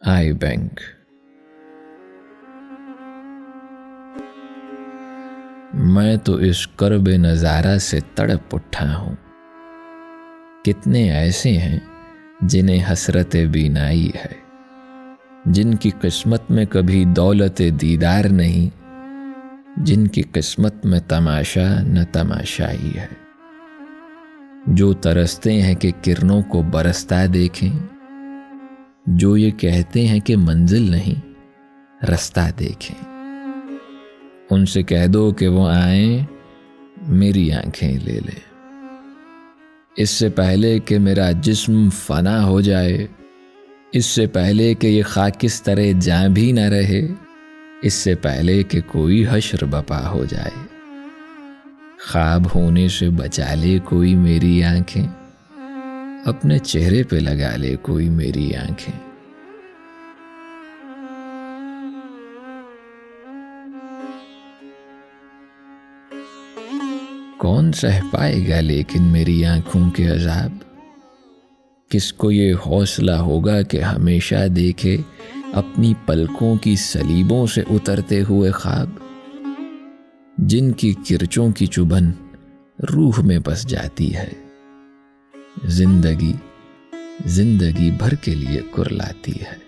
आई bank. मैं तो इस कर्ब नज़ारा से तड़प उठा हूँ। कितने ऐसे हैं जिन्हें हसरत बीनाई है, जिनकी किस्मत में कभी दौलत दीदार नहीं, जिनकी किस्मत में तमाशा न तमाशाई है। जो तरसते हैं कि किरणों को बरसता देखें, जो ये कहते हैं कि मंजिल नहीं रास्ता देखें, उनसे कह दो कि वो आएं मेरी आंखें ले ले। इससे पहले कि मेरा जिस्म फना हो जाए, इससे पहले कि ये खाक किस तरह जां भी न रहे, इससे पहले कि कोई हश्र बपा हो जाए, ख्वाब होने से बचा ले कोई मेरी आंखें, अपने चेहरे पे लगा ले कोई मेरी आंखें। कौन सह पाएगा लेकिन मेरी आंखों के अजाब, किसको ये हौसला होगा कि हमेशा देखे अपनी पलकों की सलीबों से उतरते हुए ख्वाब, जिनकी किरचों की चुभन रूह में बस जाती है, जिंदगी भर के लिए कुरलाती है।